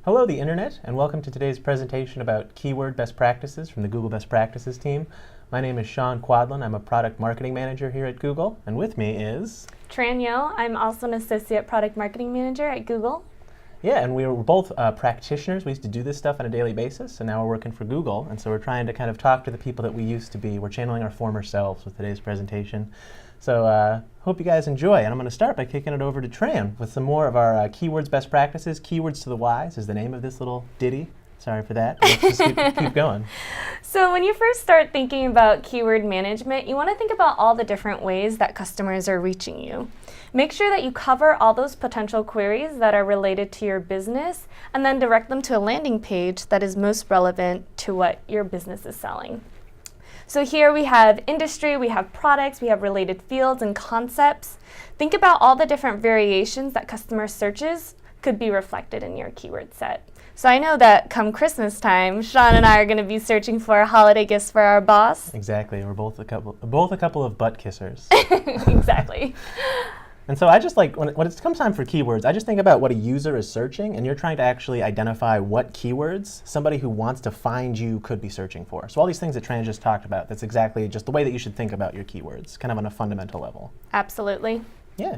Hello, the Internet, and welcome to today's presentation about keyword best practices from the Google Best Practices team. My name is Sean Quadlin. I'm a product marketing manager here at Google, and with me is... Tran Yo. I'm also an associate product marketing manager at Google. Yeah, and we were both practitioners. We used to do this stuff on a daily basis, and now we're working for Google, and so we're trying to kind of talk to the people that we used to be. We're channeling our former selves with today's presentation. So hope you guys enjoy, and I'm going to start by kicking it over to Tran with some more of our keywords best practices. Keywords to the Wise is the name of this little ditty. Sorry for that. Let's just keep going. So when you first start thinking about keyword management, you want to think about all the different ways that customers are reaching you. Make sure that you cover all those potential queries that are related to your business, and then direct them to a landing page that is most relevant to what your business is selling. So here we have industry, we have products, we have related fields and concepts. Think about all the different variations that customer searches could be reflected in your keyword set. So I know that come Christmas time, Sean and I are going to be searching for holiday gifts for our boss. Exactly. We're both a couple of butt kissers. Exactly. And so I just like, when it comes time for keywords, I just think about what a user is searching, and you're trying to actually identify what keywords somebody who wants to find you could be searching for. So all these things that Tran just talked about, that's exactly just the way that you should think about your keywords, kind of on a fundamental level. Absolutely. Yeah.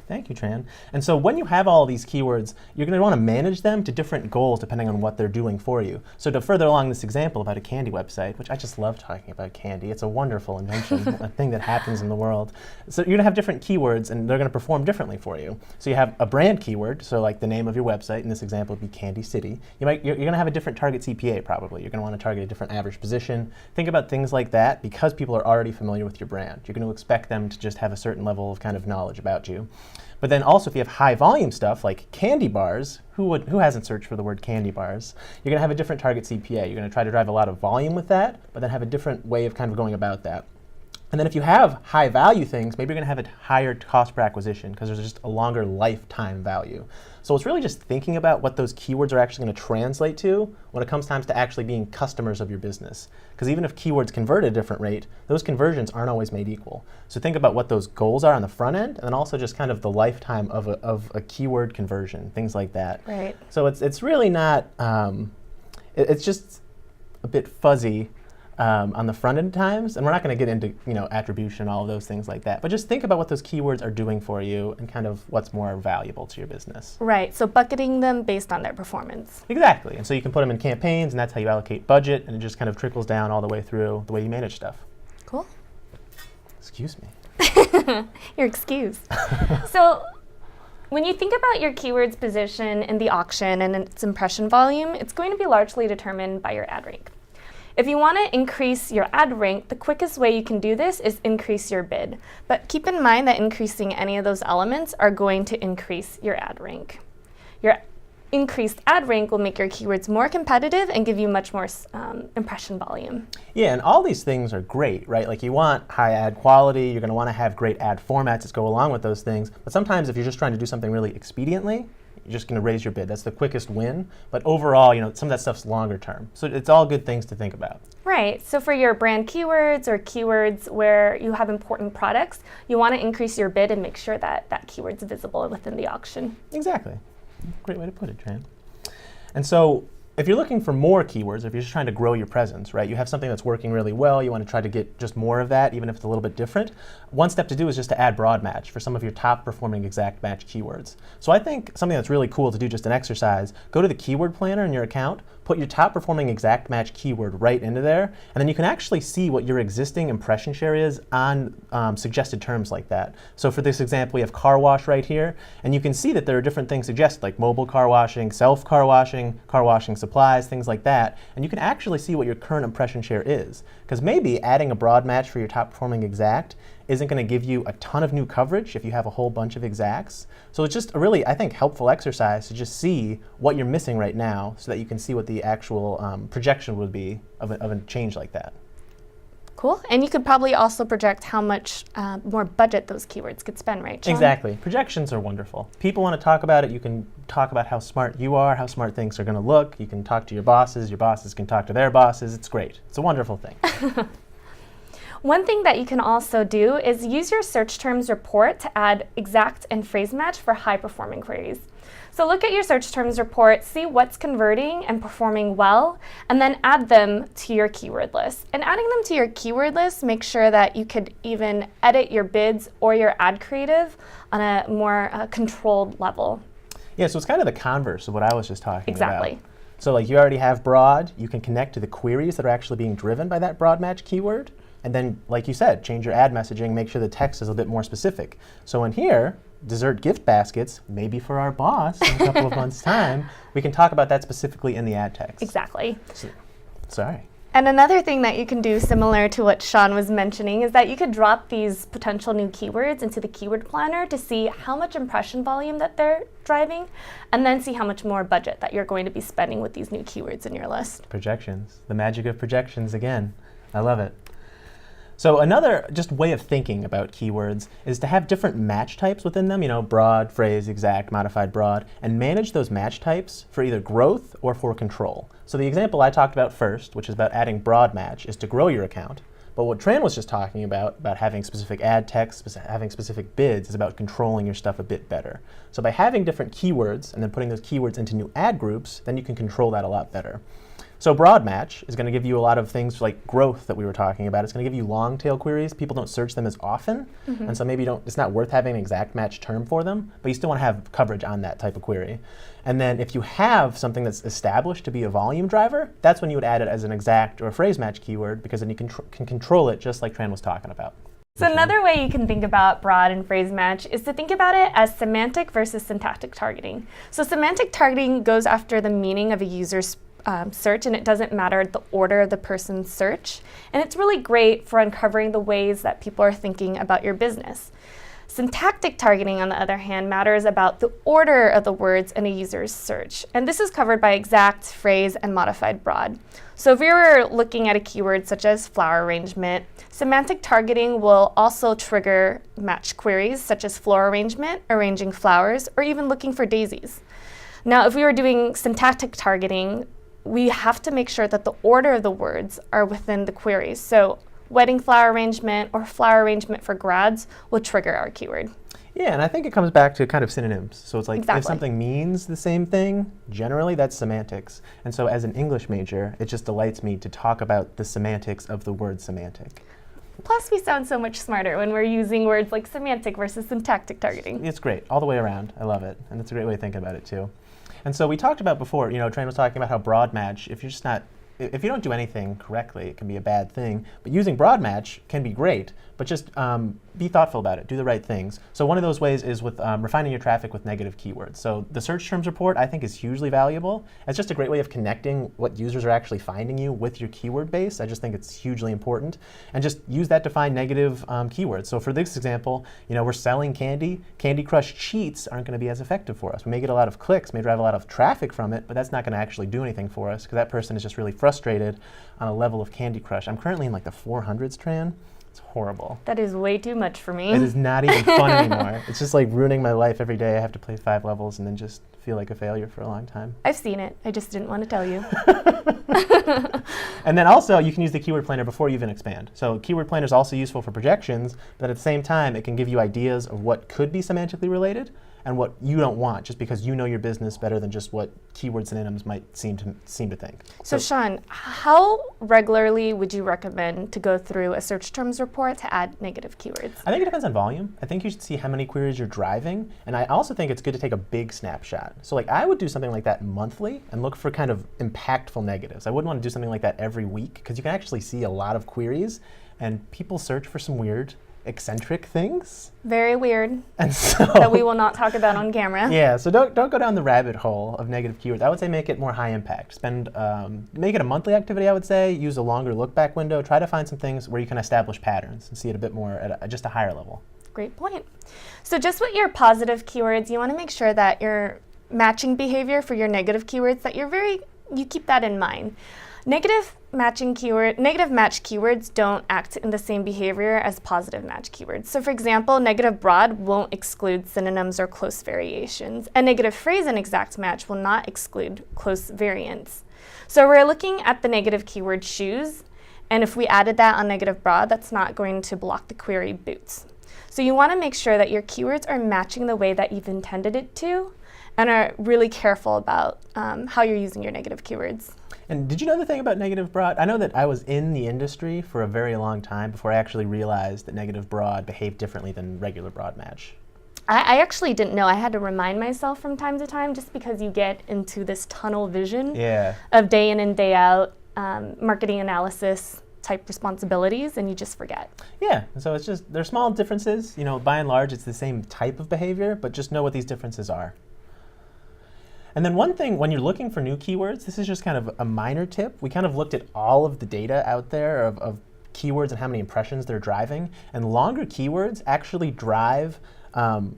Thank you, Tran. And so when you have all these keywords, you're going to want to manage them to different goals depending on what they're doing for you. So to further along this example about a candy website, which I just love talking about candy. It's a wonderful invention, a thing that happens in the world. So you're going to have different keywords, and they're going to perform differently for you. So you have a brand keyword, so like the name of your website, in this example would be Candy City. You're going to have a different target CPA probably. You're going to want to target a different average position. Think about things like that because people are already familiar with your brand. You're going to expect them to just have a certain level of kind of knowledge about you. But then also if you have high volume stuff like candy bars, who hasn't searched for the word candy bars? You're going to have a different target CPA. You're going to try to drive a lot of volume with that, but then have a different way of kind of going about that. And then if you have high value things, maybe you're going to have a higher cost per acquisition because there's just a longer lifetime value. So it's really just thinking about what those keywords are actually going to translate to when it comes time to actually being customers of your business. Because even if keywords convert at a different rate, those conversions aren't always made equal. So think about what those goals are on the front end, and then also just kind of the lifetime of a keyword conversion, things like that. Right. So it's really not, it's just a bit fuzzy on the front end times, and we're not going to get into attribution and all of those things like that. But just think about what those keywords are doing for you and kind of what's more valuable to your business. Right. So bucketing them based on their performance. Exactly. And so you can put them in campaigns, and that's how you allocate budget, and it just kind of trickles down all the way through the way you manage stuff. Cool. Excuse me. You're excused. So when you think about your keyword's position in the auction and its impression volume, it's going to be largely determined by your ad rank. If you want to increase your ad rank, the quickest way you can do this is increase your bid. But keep in mind that increasing any of those elements are going to increase your ad rank. Your increased ad rank will make your keywords more competitive and give you much more impression volume. Yeah, and all these things are great, right? Like you want high ad quality, you're going to want to have great ad formats that go along with those things. But sometimes if you're just trying to do something really expediently, you're just going to raise your bid. That's the quickest win. But overall, some of that stuff's longer term. So it's all good things to think about. Right. So for your brand keywords or keywords where you have important products, you want to increase your bid and make sure that that keyword's visible within the auction. Exactly. Great way to put it, Tran. And so if you're looking for more keywords, if you're just trying to grow your presence, right, you have something that's working really well, you want to try to get just more of that, even if it's a little bit different, one step to do is just to add broad match for some of your top performing exact match keywords. So I think something that's really cool to do, just an exercise, go to the keyword planner in your account, put your top performing exact match keyword right into there, and then you can actually see what your existing impression share is on suggested terms like that. So for this example, we have car wash right here, and you can see that there are different things suggested, like mobile car washing, self car washing supplies, things like that, and you can actually see what your current impression share is. Because maybe adding a broad match for your top performing exact isn't going to give you a ton of new coverage if you have a whole bunch of exacts. So it's just a really, I think, helpful exercise to just see what you're missing right now so that you can see what the actual projection would be of a change like that. Cool. And you could probably also project how much more budget those keywords could spend, right, Sean? Exactly. Projections are wonderful. People want to talk about it. You can talk about how smart you are, how smart things are going to look. You can talk to your bosses can talk to their bosses. It's great. It's a wonderful thing. One thing that you can also do is use your search terms report to add exact and phrase match for high performing queries. So look at your search terms report, see what's converting and performing well, and then add them to your keyword list. And adding them to your keyword list, make sure that you could even edit your bids or your ad creative on a more controlled level. Yeah, so it's kind of the converse of what I was just talking about. Exactly. So like you already have broad, you can connect to the queries that are actually being driven by that broad match keyword. And then, like you said, change your ad messaging, make sure the text is a bit more specific. So in here, dessert gift baskets, maybe for our boss in a couple of months' time, we can talk about that specifically in the ad text. Exactly. Sorry. And another thing that you can do, similar to what Sean was mentioning, is that you could drop these potential new keywords into the keyword planner to see how much impression volume that they're driving, and then see how much more budget that you're going to be spending with these new keywords in your list. Projections. The magic of projections again. I love it. So another just way of thinking about keywords is to have different match types within them, broad, phrase, exact, modified, broad, and manage those match types for either growth or for control. So the example I talked about first, which is about adding broad match, is to grow your account. But what Tran was just talking about having specific ad text, having specific bids, is about controlling your stuff a bit better. So by having different keywords and then putting those keywords into new ad groups, then you can control that a lot better. So broad match is going to give you a lot of things like growth that we were talking about. It's going to give you long tail queries. People don't search them as often, and so maybe it's not worth having an exact match term for them, but you still want to have coverage on that type of query. And then if you have something that's established to be a volume driver, that's when you would add it as an exact or a phrase match keyword, because then you can control it just like Tran was talking about. So another way you can think about broad and phrase match is to think about it as semantic versus syntactic targeting. So semantic targeting goes after the meaning of a user's search, and it doesn't matter the order of the person's search. And it's really great for uncovering the ways that people are thinking about your business. Syntactic targeting, on the other hand, matters about the order of the words in a user's search. And this is covered by exact, phrase, and modified broad. So if you were looking at a keyword such as flower arrangement, semantic targeting will also trigger match queries such as floral arrangement, arranging flowers, or even looking for daisies. Now, if we were doing syntactic targeting, we have to make sure that the order of the words are within the queries. So wedding flower arrangement or flower arrangement for grads will trigger our keyword. Yeah, and I think it comes back to kind of synonyms. So it's like Exactly. If something means the same thing, generally that's semantics. And so as an English major, it just delights me to talk about the semantics of the word semantic. Plus, we sound so much smarter when we're using words like semantic versus syntactic targeting. It's great, all the way around. I love it, and it's a great way of thinking about it too. And so we talked about before, Tran was talking about how broad match, if you don't do anything correctly, it can be a bad thing. But using broad match can be great, but just be thoughtful about it. Do the right things. So one of those ways is with refining your traffic with negative keywords. So the search terms report, I think, is hugely valuable. It's just a great way of connecting what users are actually finding you with your keyword base. I just think it's hugely important. And just use that to find negative keywords. So for this example, we're selling candy. Candy Crush cheats aren't going to be as effective for us. We may get a lot of clicks, may drive a lot of traffic from it, but that's not going to actually do anything for us, because that person is just really frustrated on a level of Candy Crush. I'm currently in like the 400s, Tran. It's horrible. That is way too much for me. It is not even fun anymore. It's just like ruining my life every day. I have to play 5 levels and then just feel like a failure for a long time. I've seen it. I just didn't want to tell you. And then also, you can use the keyword planner before you even expand. So keyword planner is also useful for projections, but at the same time, it can give you ideas of what could be semantically related and what you don't want, just because you know your business better than just what keyword synonyms might seem to think. So Sean, how regularly would you recommend to go through a search terms report to add negative keywords? I think it depends on volume. I think you should see how many queries you're driving, and I also think it's good to take a big snapshot. So like I would do something like that monthly and look for kind of impactful negatives. I wouldn't want to do something like that every week, because you can actually see a lot of queries, and people search for some weird, eccentric things. Very weird. And so that we will not talk about on camera. Yeah, so don't go down the rabbit hole of negative keywords. I would say make it more high impact. Make it a monthly activity, I would say. Use a longer look back window. Try to find some things where you can establish patterns and see it a bit more at just a higher level. Great point. So just with your positive keywords, you want to make sure that your matching behavior for your negative keywords, that you keep that in mind. Negative match keywords don't act in the same behavior as positive match keywords. So for example, negative broad won't exclude synonyms or close variations. A negative phrase and exact match will not exclude close variants. So we're looking at the negative keyword shoes, And if we added that on negative broad, that's not going to block the query boots. So you want to make sure that your keywords are matching the way that you've intended it to, and are really careful about how you're using your negative keywords. And did you know the thing about negative broad? I know that I was in the industry for a very long time before I actually realized that negative broad behaved differently than regular broad match. I actually didn't know. I had to remind myself from time to time, just because you get into this tunnel vision of day in and day out marketing analysis type responsibilities, and you just forget. Yeah, and so it's just, they're small differences. You know, by and large, it's the same type of behavior, but just know what these differences are. And then one thing, when you're looking for new keywords, this is just kind of a minor tip. We kind of looked at all of the data out there of keywords and how many impressions they're driving, and longer keywords actually drive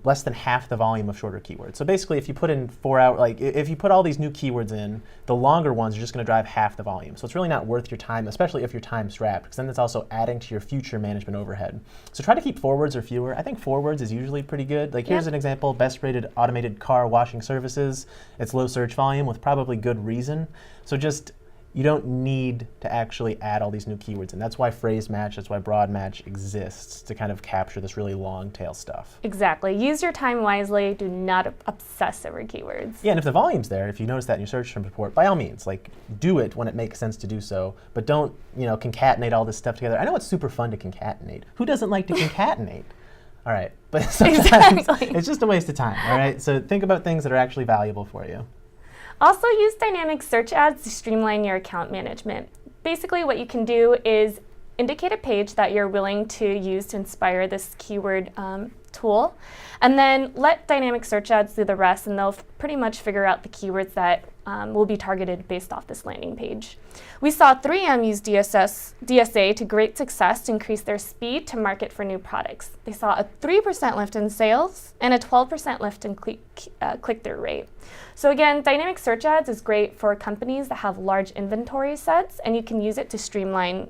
less than half the volume of shorter keywords. So basically, if you put in 4 hour, like if you put all these new keywords in, the longer ones are just going to drive half the volume. So it's really not worth your time, especially if you're time strapped, because then it's also adding to your future management overhead. So try to keep 4 words or fewer. I think 4 words is usually pretty good. Like here's an example: best rated automated car washing services. It's low search volume with probably good reason. So just, you don't need to actually add all these new keywords, and that's why phrase match, that's why broad match exists, to kind of capture this really long tail stuff. Exactly. Use your time wisely. Do not obsess over keywords. Yeah, and if the volume's there, if you notice that in your search term report, by all means, like, do it when it makes sense to do so, but don't, you know, concatenate all this stuff together. I know it's super fun to concatenate. Who doesn't like to concatenate? All right, but sometimes it's just a waste of time, all right? So think about things that are actually valuable for you. Also, use dynamic search ads to streamline your account management. Basically, what you can do is indicate a page that you're willing to use to inspire this keyword tool, and then let dynamic search ads do the rest, and they'll pretty much figure out the keywords that will be targeted based off this landing page. We saw 3M use DSA to great success to increase their speed to market for new products. They saw a 3% lift in sales and a 12% lift in click-through rate. So again, dynamic search ads is great for companies that have large inventory sets, and you can use it to streamline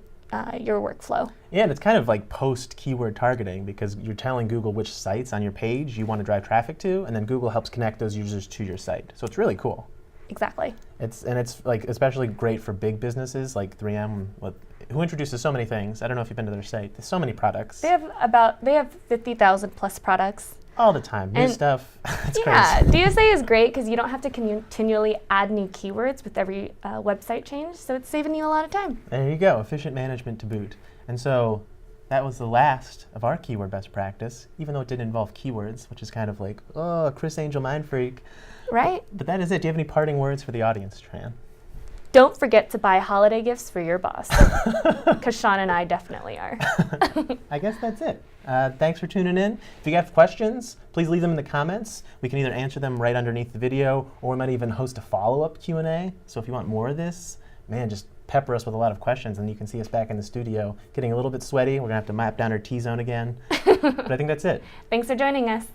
your workflow. Yeah, and it's kind of like post-keyword targeting, because you're telling Google which sites on your page you want to drive traffic to, and then Google helps connect those users to your site. So it's really cool. Exactly. It's like especially great for big businesses like 3M, who introduces so many things. I don't know if you've been to their site. There's so many products. They have 50,000 plus products. All the time, new stuff. It's yeah, crazy. DSA is great because you don't have to continually add new keywords with every website change, so it's saving you a lot of time. There you go, efficient management to boot. And so that was the last of our keyword best practice, even though it didn't involve keywords, which is kind of like, oh, Chris Angel mind freak. Right. But that is it. Do you have any parting words for the audience, Tran? Don't forget to buy holiday gifts for your boss, because Sean and I definitely are. I guess that's it. Thanks for tuning in. If you have questions, please leave them in the comments. We can either answer them right underneath the video, or we might even host a follow-up Q&A. So if you want more of this, man, just pepper us with a lot of questions, and you can see us back in the studio getting a little bit sweaty. We're going to have to map down our T-zone again. But I think that's it. Thanks for joining us.